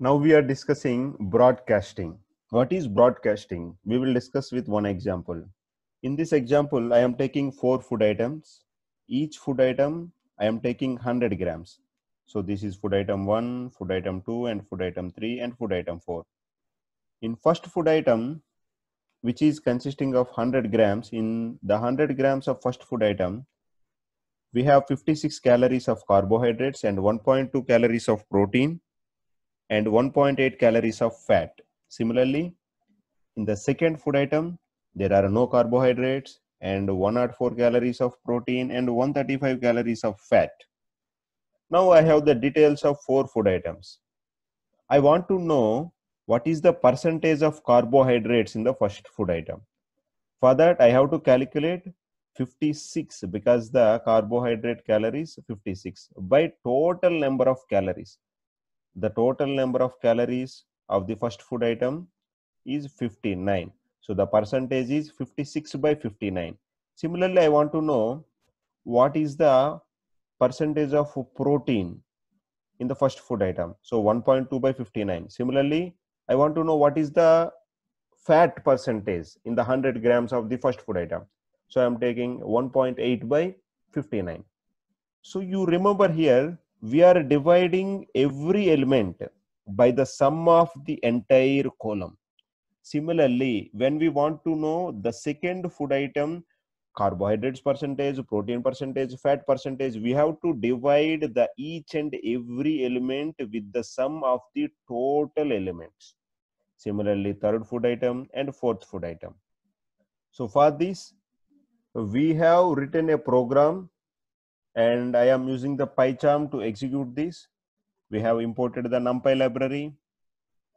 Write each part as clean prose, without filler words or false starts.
Now we are discussing broadcasting. What is broadcasting? We will discuss with one example. In this example, I am taking 4 food items. Each food item, I am taking 100 grams. So this is food item 1, food item 2, and food item 3, and food item 4. In first food item, which is consisting of 100 grams, in the 100 grams of first food item, we have 56 calories of carbohydrates and 1.2 calories of protein and 1.8 calories of fat. Similarly, in the second food item, there are no carbohydrates and 104 calories of protein and 135 calories of fat. Now I have the details of 4 food items. I want to know what is the percentage of carbohydrates in the first food item. For that, I have to calculate 56 because the carbohydrate calories 56 by total number of calories. The total number of calories of the first food item is 59. So the percentage is 56 by 59. Similarly, I want to know what is the percentage of protein in the first food item. So 1.2 by 59. Similarly, I want to know what is the fat percentage in the 100 grams of the first food item. So I am taking 1.8 by 59. So you remember here, we are dividing every element by the sum of the entire column. Similarly, when we want to know the second food item, carbohydrates percentage, protein percentage, fat percentage, we have to divide the each and every element with the sum of the total elements. Similarly, third food item and fourth food item. So for this, we have written a program and I am using the PyCharm to execute this. We have imported the NumPy library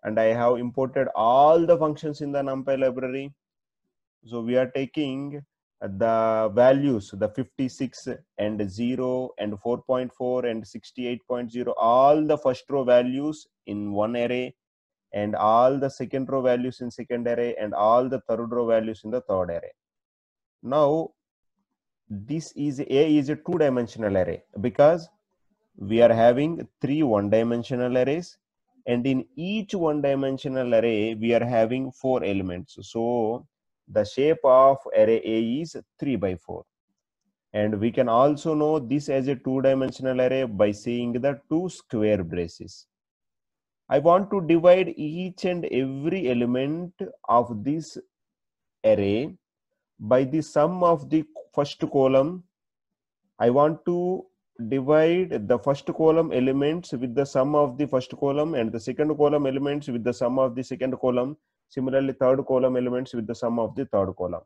and I have imported all the functions in the NumPy library. So we are taking the values, the 56 and 0 and 4.4 and 68.0, all the first row values in one array and all the second row values in second array and all the third row values in the third array. Now this is a two-dimensional array because we are having 3 one-dimensional arrays, and in each one-dimensional array we are having 4 elements. So the shape of array A is 3 by 4, and we can also know this as a two-dimensional array by seeing the 2 square braces. I want to divide each and every element of this array by the sum of the first column. I want to divide the first column elements with the sum of the first column and the second column elements with the sum of the second column. Similarly, third column elements with the sum of the third column.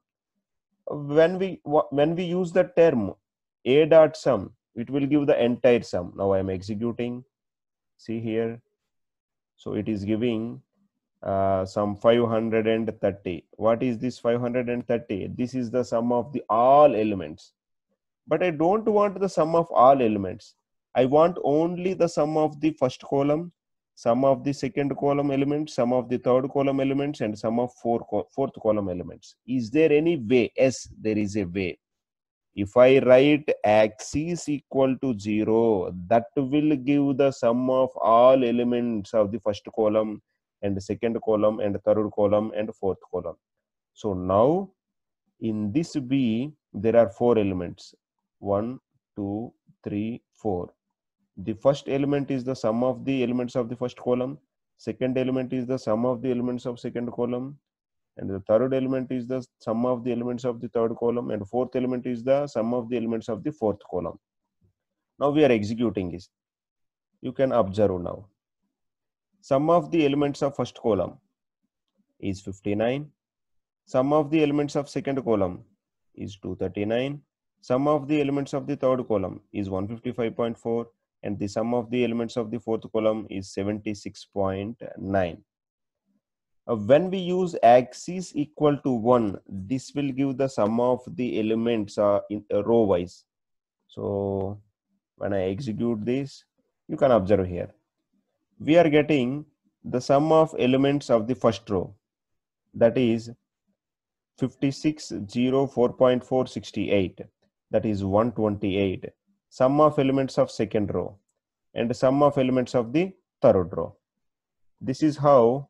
When we use the term a dot sum, it will give the entire sum. Now I am executing. See here. So it is giving some 530. What is this 530? This is the sum of the all elements. But I don't want the sum of all elements. I want only the sum of the first column, sum of the second column elements, sum of the third column elements, and sum of fourth column elements. Is there any way? Yes, there is a way. If I write axis equal to 0, that will give the sum of all elements of the first column and the second column and third column and fourth column. So now in this B, there are 4 elements. 1, 2, 3, 4. The first element is the sum of the elements of the first column. Second element is the sum of the elements of second column. And the third element is the sum of the elements of the third column. And fourth element is the sum of the elements of the fourth column. Now we are executing this. You can observe now. Sum of the elements of first column is 59. Sum of the elements of second column is 239. Sum of the elements of the third column is 155.4, and the sum of the elements of the fourth column is 76.9. When we use axis equal to 1, this will give the sum of the elements in row wise. So when I execute this, you can observe here. We are getting the sum of elements of the first row, that is 56, 0, 4.4, 68. That is 128. Sum of elements of second row and sum of elements of the third row. This is how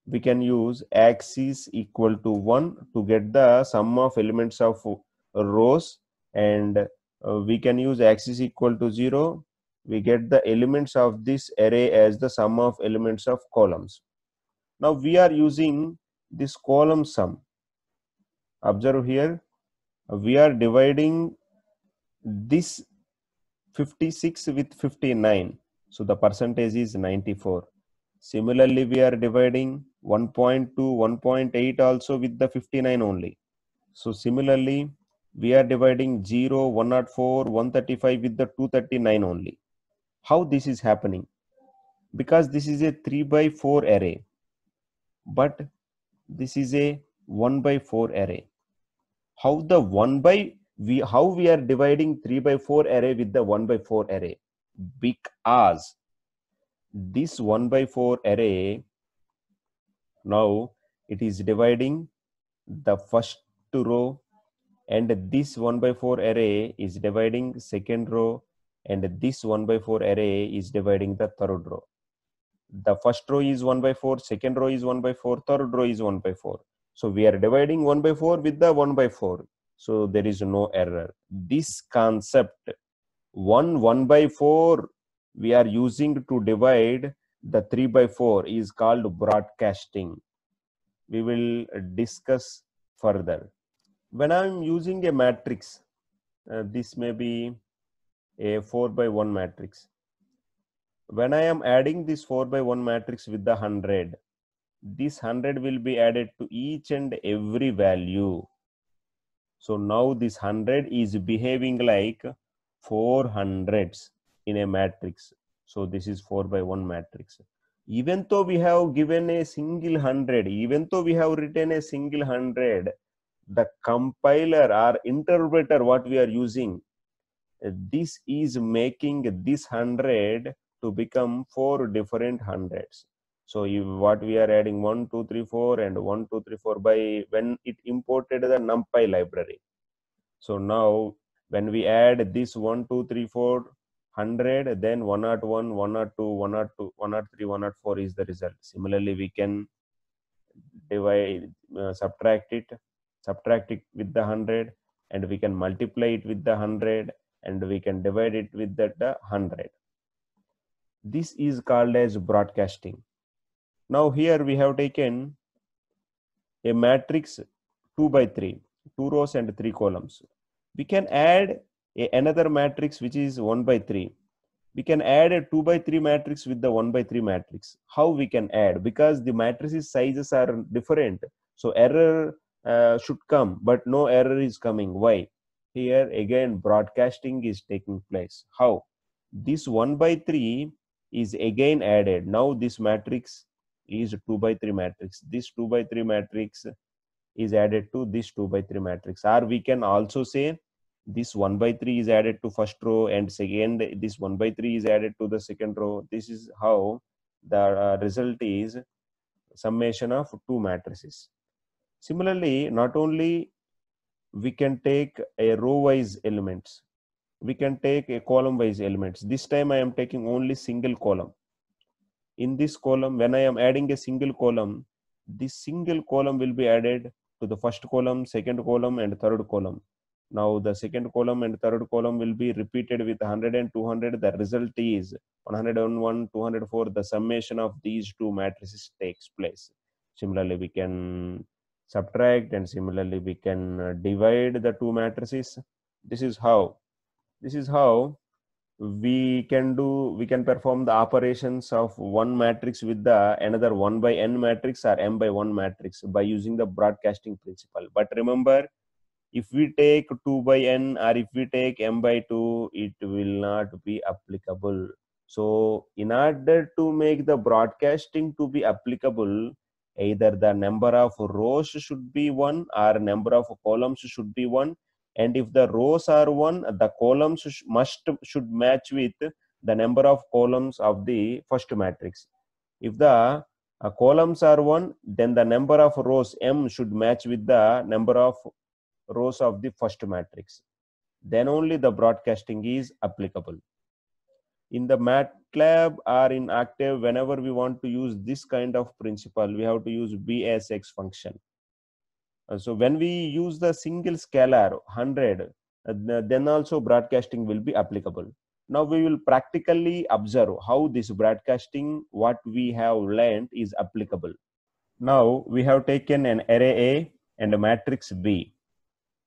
we can use axis equal to 1 to get the sum of elements of rows, and we can use axis equal to 0. We get the elements of this array as the sum of elements of columns. Now we are using this column sum. Observe here, we are dividing this 56 with 59. So the percentage is 94. Similarly, we are dividing 1.2, 1.8 also with the 59 only. So similarly, we are dividing 0, 104, 135 with the 239 only. How this is happening? Because this is a 3 by 4 array, but this is a 1 by 4 array. How we are dividing 3 by 4 array with the 1 by 4 array? Because this 1 by 4 array, now it is dividing the first row, and this 1 by 4 array is dividing second row, and this 1 by 4 array is dividing the third row. The first row is 1 by 4, second row is 1 by 4, third row is 1 by 4. So we are dividing 1 by 4 with the 1 by 4. So there is no error. This concept, 1 by 4, we are using to divide the 3 by 4 is called broadcasting. We will discuss further. When I am using a matrix, this may be a 4 by 1 matrix. When I am adding this 4 by 1 matrix with the 100, this 100 will be added to each and every value. So now this 100 is behaving like 400s in a matrix. So this is 4 by 1 matrix. Even though we have given a single 100, even though we have written a single 100, the compiler or interpreter what we are using, this is making this 100 to become 4 different hundreds. So what we are adding 1, 2, 3, 4 and 1, 2, 3, 4 by when it imported the NumPy library. So now when we add this 1, 2, 3, 4, 100, then 101, 102, 102, 103, 104 is the result. Similarly, we can divide, subtract it with the 100, and we can multiply it with the 100, and we can divide it with the 100. This is called as broadcasting. Now here we have taken a matrix 2 by 3, 2 rows and 3 columns. We can add another matrix which is 1 by 3. We can add a 2 by 3 matrix with the 1 by 3 matrix. How we can add? Because the matrices sizes are different, so error should come, but no error is coming. Why? Here again broadcasting is taking place. How? This 1 by 3 is again added. Now this matrix is 2 by 3 matrix. This 2 by 3 matrix is added to this 2 by 3 matrix. Or we can also say this 1 by 3 is added to first row, and second this 1 by 3 is added to the second row. This is how the result is summation of two matrices. Similarly, not only we can take a row wise elements, we can take a column wise elements. This time I am taking only single column. In this column, when I am adding a single column, this single column will be added to the first column, second column and third column. Now the second column and third column will be repeated with 100 and 200. The result is 101, 204. The summation of these two matrices takes place. Similarly, we can subtract, and similarly we can divide the two matrices. This is how we can perform the operations of one matrix with the another 1 by n matrix or m by 1 matrix by using the broadcasting principle. But remember, if we take 2 by n or if we take m by 2, it will not be applicable. So in order to make the broadcasting to be applicable, either the number of rows should be 1 or number of columns should be 1, and if the rows are 1, the columns should match with the number of columns of the first matrix. If the columns are 1, then the number of rows m should match with the number of rows of the first matrix. Then only the broadcasting is applicable. In the MATLAB or in Octave, whenever we want to use this kind of principle, we have to use BASX function. So when we use the single scalar 100, then also broadcasting will be applicable. Now we will practically observe how this broadcasting, what we have learned, is applicable. Now we have taken an array A and a matrix B.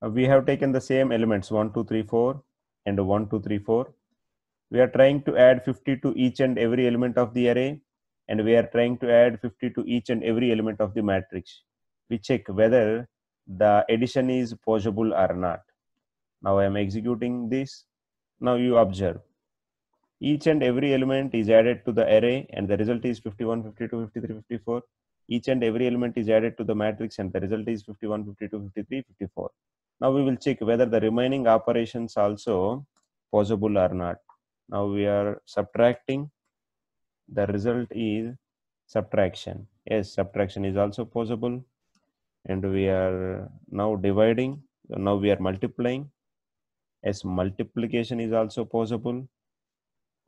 We have taken the same elements 1, 2, 3, 4 and 1, 2, 3, 4. We are trying to add 50 to each and every element of the array, and we are trying to add 50 to each and every element of the matrix. We check whether the addition is possible or not. Now I am executing this. Now you observe. Each and every element is added to the array and the result is 51, 52, 53, 54. Each and every element is added to the matrix and the result is 51, 52, 53, 54. Now we will check whether the remaining operations also possible or not. Now we are subtracting. The result is subtraction. Yes, subtraction is also possible. And we are now dividing. So now we are multiplying. Yes, multiplication is also possible.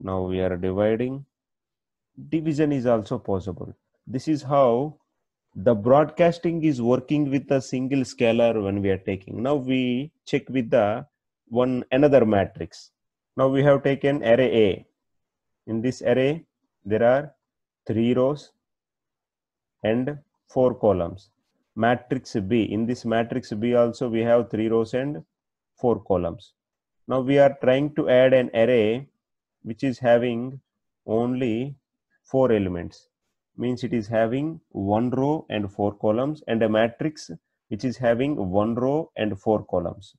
Now we are dividing. Division is also possible. This is how the broadcasting is working with a single scalar when we are taking. Now we check with the another matrix. Now we have taken array A. In this array, there are 3 rows and 4 columns. Matrix B. In this matrix B also we have 3 rows and 4 columns. Now we are trying to add an array which is having only 4 elements. Means it is having 1 row and 4 columns, and a matrix which is having 1 row and 4 columns.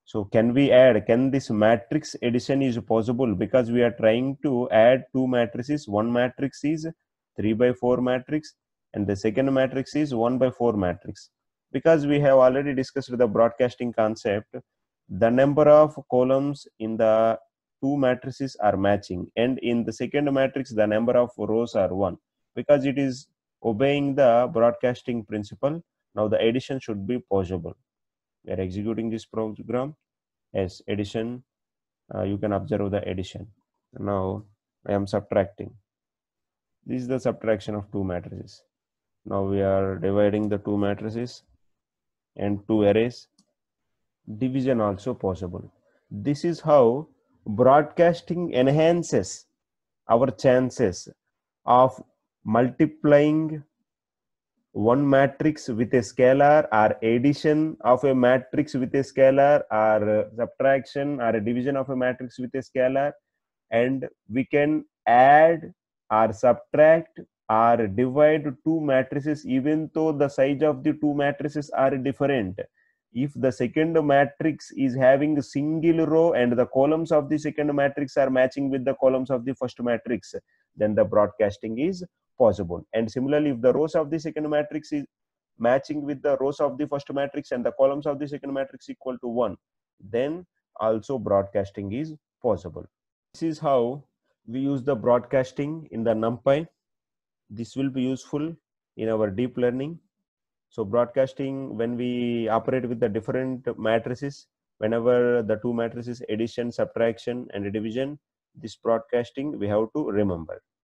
So can this matrix addition is possible, because we are trying to add 2 matrices. One matrix is 3 by 4 matrix and the second matrix is 1 by 4 matrix. Because we have already discussed the broadcasting concept, the number of columns in the 2 matrices are matching, and in the second matrix the number of rows are 1, because it is obeying the broadcasting principle. Now the addition should be possible. We are executing this program. As addition, you can observe the addition. Now I am subtracting. This is the subtraction of 2 matrices. Now we are dividing the 2 matrices and 2 arrays. Division also possible. This is how broadcasting enhances our chances of multiplying one matrix with a scalar, or addition of a matrix with a scalar, or subtraction or a division of a matrix with a scalar. And we can add or subtract or divide 2 matrices even though the size of the 2 matrices are different. If the second matrix is having a single row and the columns of the second matrix are matching with the columns of the first matrix, then the broadcasting is possible. And similarly, if the rows of the second matrix is matching with the rows of the first matrix and the columns of the second matrix equal to 1, then also broadcasting is possible. This is how we use the broadcasting in the NumPy. This will be useful in our deep learning. So broadcasting, when we operate with the different matrices, whenever the 2 matrices addition, subtraction and division, this broadcasting we have to remember.